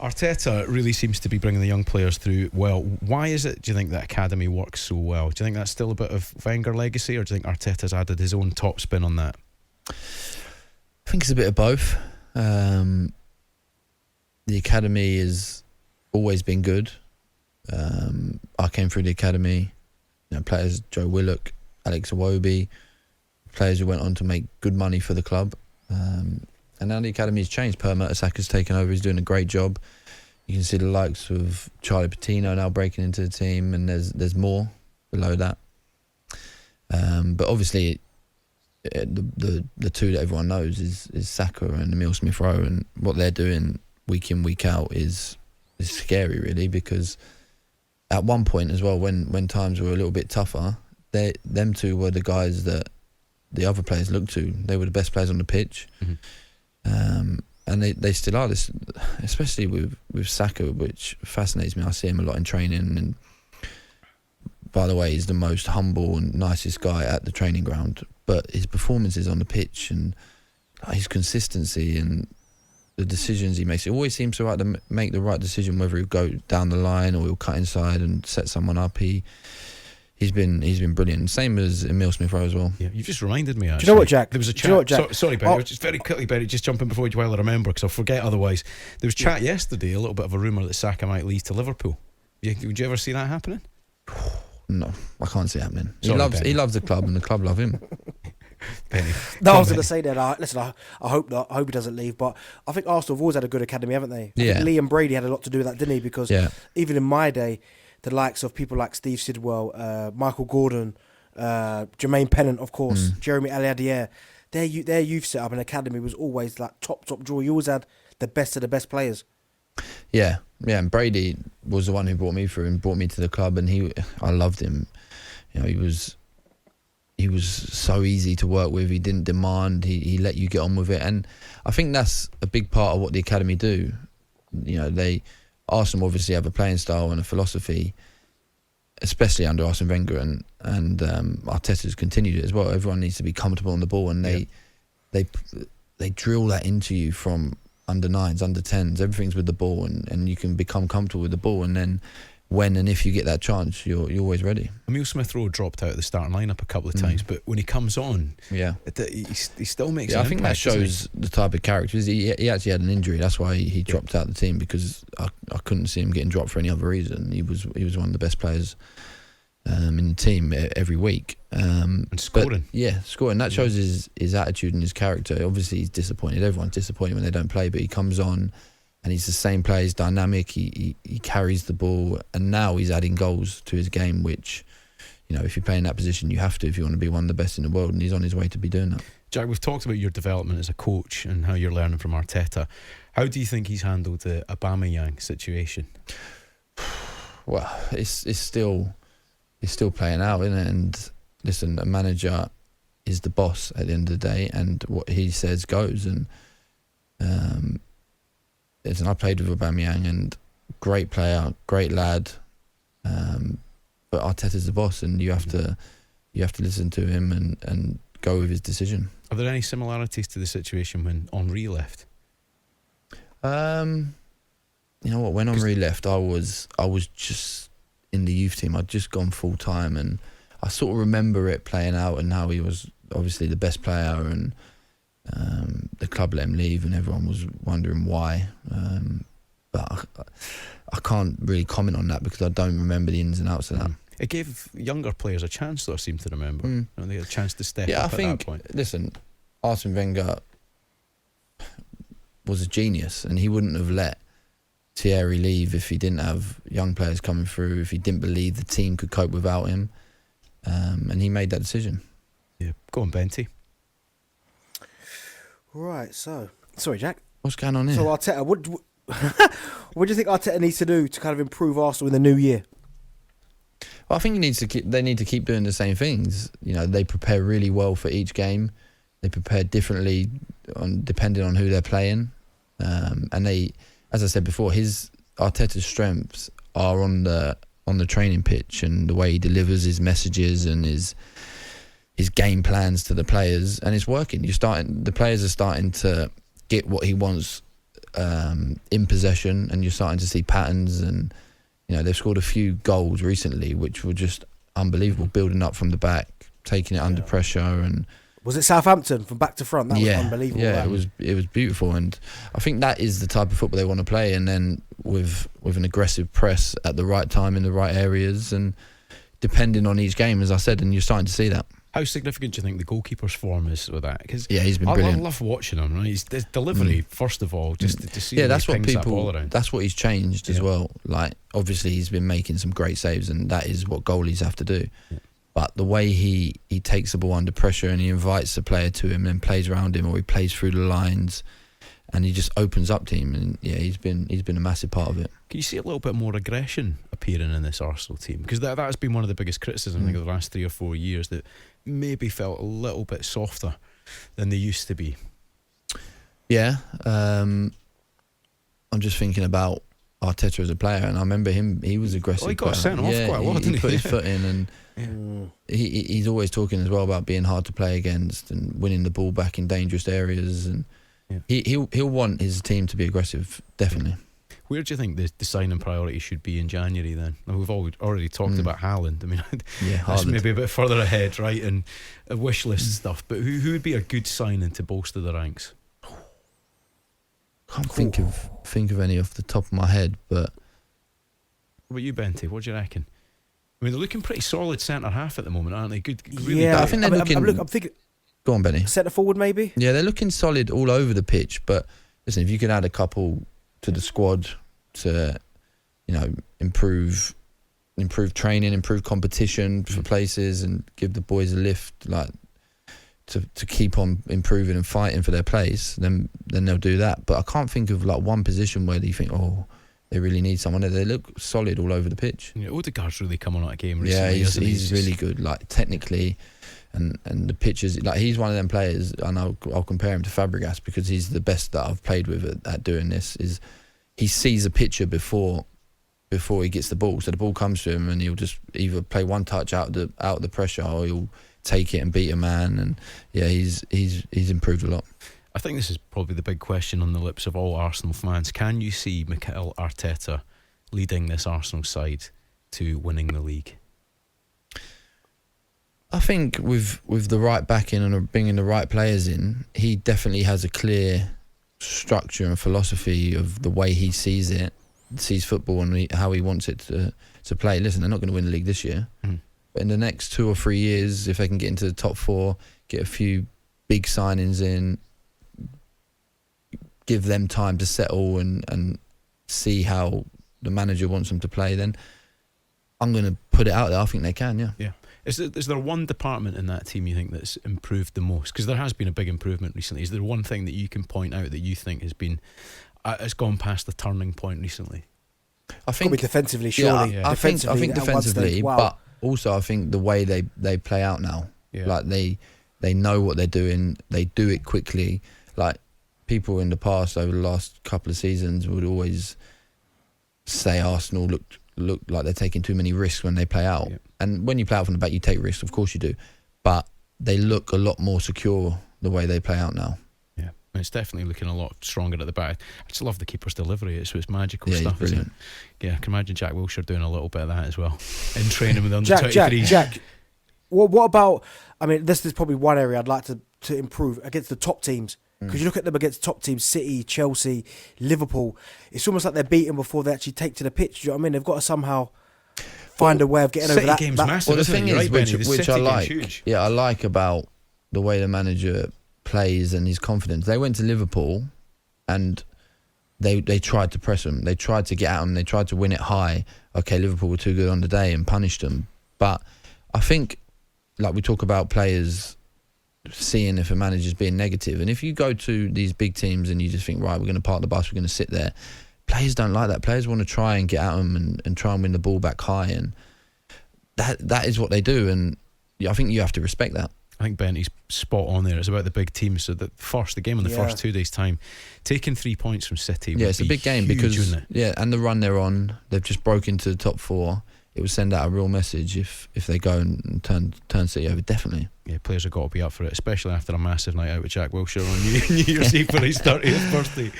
Arteta really seems to be bringing the young players through well. Why is it, do you think, that academy works so well? Do you think that's still a bit of Wenger legacy, or do you think Arteta's added his own top spin on that? I think it's a bit of both. The academy has always been good. I came through the academy, players Joe Willock, Alex Iwobi, players who went on to make good money for the club. And now the academy's changed. Per Mertesacker taken over. He's doing a great job. You can see the likes of Charlie Patino now breaking into the team, and there's more below that. But obviously, the two that everyone knows is Saka and Emile Smith Rowe, and what they're doing week in, week out is scary, really, because at one point as well, when times were a little bit tougher, them two were the guys that the other players looked to. They were the best players on the pitch. Mm-hmm. And they still are, this, especially with Saka, which fascinates me. I see him a lot in training, and by the way, he's the most humble and nicest guy at the training ground, but his performances on the pitch and his consistency and the decisions he makes, it always seems to make the right decision, whether he'll go down the line or he'll cut inside and set someone up. He's been brilliant. Same as Emile Smith Rowe as well. Yeah, you've just reminded me, actually. Do you know what, Jack? There was a chat. Sorry, Barry. Just very quickly, Barry, just jumping before you, while I remember, because I'll forget otherwise. There was chat yesterday, a little bit of a rumour that Saka might leave to Liverpool. Would you ever see that happening? No, I can't see it happening. Sorry, he loves the club, and the club love him. Penny. No, I was going to say that. Listen, I hope not. I hope he doesn't leave. But I think Arsenal have always had a good academy, haven't they? I think Liam Brady had a lot to do with that, didn't he? Because even in my day, the likes of people like Steve Sidwell, Michael Gordon, Jermaine Pennant, of course, Jeremy Aliadier, their youth setup and academy was always like top draw. You always had the best of the best players. Yeah, and Brady was the one who brought me through and brought me to the club, and I loved him. He was so easy to work with. He didn't demand. He let you get on with it, and I think that's a big part of what the academy do. Arsenal obviously have a playing style and a philosophy, especially under Arsene Wenger, and Arteta's continued it as well. Everyone needs to be comfortable on the ball, and they drill that into you from under 9s, under 10s. Everything's with the ball, and you can become comfortable with the ball, and then when and if you get that chance, you're always ready. Emile Smith Rowe dropped out of the starting lineup a couple of times, but when he comes on, he still makes an impact. I think that shows the type of character. He actually had an injury. That's why he dropped out of the team, because I couldn't see him getting dropped for any other reason. He was one of the best players in the team every week. And scoring. Scoring. That shows his attitude and his character. Obviously, he's disappointed. Everyone's disappointed when they don't play, but he comes on and he's the same player. He's dynamic. He carries the ball, and now he's adding goals to his game, which, if you play in that position, you have to if you want to be one of the best in the world, and he's on his way to be doing that. Jack, we've talked about your development as a coach and how you're learning from Arteta. How do you think he's handled the Aubameyang situation? Well, it's still playing out, isn't it? And listen, a manager is the boss at the end of the day, and what he says goes. And listen, I played with Aubameyang, and great player, great lad, but Arteta's the boss, and you have to listen to him and go with his decision. Are there any similarities to the situation when Henry left? You know what? When Henry left, I was just in the youth team. I'd just gone full time, and I sort of remember it playing out, and how he was obviously the best player, and the club let him leave, and everyone was wondering why. But I can't really comment on that because I don't remember the ins and outs of that. It gave younger players a chance, though, I seem to remember. They had a chance to step up at that point. Listen, Arsene Wenger was a genius, and he wouldn't have let Thierry leave if he didn't have young players coming through, if he didn't believe the team could cope without him. And he made that decision. Yeah, go on, Benty. Right, so sorry, Jack. What's going on here? So Arteta, what do you think Arteta needs to do to kind of improve Arsenal in the new year? Well, I think they need to keep doing the same things. They prepare really well for each game. They prepare differently depending on who they're playing. And they, as I said before, Arteta's strengths are on the training pitch, and the way he delivers his messages and his game plans to the players, and it's working. The players are starting to get what he wants in possession, and you're starting to see patterns. And they've scored a few goals recently, which were just unbelievable, building up from the back, taking it under pressure. And was it Southampton from back to front? That was unbelievable. Yeah, it was beautiful, and I think that is the type of football they want to play. And then with an aggressive press at the right time in the right areas, and depending on each game, as I said, and you're starting to see that. How significant do you think the goalkeeper's form is with that? Because he's been brilliant. I love watching him. Right? His delivery, first of all, just to see that's what that ball around. That's what he's changed as well. Like, obviously, he's been making some great saves, and that is what goalies have to do. Yeah. But the way he takes the ball under pressure, and he invites the player to him and plays around him, or he plays through the lines, and he just opens up to him. And he's been a massive part of it. Can you see a little bit more aggression appearing in this Arsenal team? Because that has been one of the biggest criticisms I think of the last 3 or 4 years, that maybe felt a little bit softer than they used to be. Yeah, I'm just thinking about Arteta as a player, and I remember him. He was aggressive. He got sent off quite a lot, didn't he? Put his foot in, and he's always talking as well about being hard to play against and winning the ball back in dangerous areas. And he'll want his team to be aggressive, definitely. Where do you think the signing priority should be in January then? We've already talked about Haaland. I mean, that's maybe a bit further ahead, right? And a wish list stuff. But who would be a good signing to bolster the ranks? Can't think of any off the top of my head. But what about you, Benty? What do you reckon? I mean, they're looking pretty solid centre half at the moment, aren't they? Good. Really I think they're looking. I'm thinking. Go on, Benny. Centre forward, maybe. Yeah, they're looking solid all over the pitch. But listen, if you could add a couple to the squad to, improve training, improve competition for places, and give the boys a lift, like to keep on improving and fighting for their place, then they'll do that. But I can't think of like one position where you think, they really need someone. They look solid all over the pitch. Yeah, Odegaard's really come on at a game recently. Yeah, he's really good, like technically, and the pitches. Like, he's one of them players, and I'll compare him to Fabregas because he's the best that I've played with at doing this. Is he sees a picture before he gets the ball, so the ball comes to him, and he'll just either play one touch out of the pressure, or he'll take it and beat a man. And he's improved a lot. I think this is probably the big question on the lips of all Arsenal fans. Can you see Mikel Arteta leading this Arsenal side to winning the league? I think with the right backing and bringing the right players in, he definitely has a clear structure and philosophy of the way he sees football, and how he wants it to play. Listen, they're not going to win the league this year, but in the next 2 or 3 years, if they can get into the top 4, get a few big signings in, give them time to settle and see how the manager wants them to play, then I'm going to put it out there. I think they can, yeah. Is there one department in that team you think that's improved the most? Because there has been a big improvement recently. Is there one thing that you can point out that you think has gone past the turning point recently? I think probably defensively, surely. I think defensively, but also I think the way they play out now, like they know what they're doing. They do it quickly. Like, people in the past over the last couple of seasons would always say Arsenal look like they're taking too many risks when they play out. And when you play out from the back, you take risks, of course you do. But they look a lot more secure the way they play out now. Yeah, it's definitely looking a lot stronger at the back. I just love the keeper's delivery. It's magical stuff, isn't it? Yeah, I can imagine Jack Wilshere doing a little bit of that as well in training with the under-23s. Jack, what about, I mean, this is probably one area I'd like to improve against the top teams. Because you look at them against top teams, City, Chelsea, Liverpool, it's almost like they're beaten before they actually take to the pitch. Do you know what I mean? They've got to somehow find a way of getting over that. Game's massive, well, the thing is, right, which I like, I like about the way the manager plays and his confidence. They went to Liverpool and they tried to press them. They tried to get at them. They tried to win it high. Okay, Liverpool were too good on the day and punished them. But I think, like we talk about players seeing if a manager's being negative, and if you go to these big teams and you just think, right, we're going to park the bus, we're going to sit there, players don't like that. Players want to try and get at them and try and win the ball back high, and that is what they do, and I think you have to respect that. I think Benty's spot on there. It's about the big teams. So the game in the first 2 days' time, taking 3 points from City, it's a big game huge, because and the run they're on, they've just broken to the top 4. It would send out a real message if they go and turn City over, definitely. Yeah, players have got to be up for it, especially after a massive night out with Jack Wilshere on New Year's Eve for his 30th birthday.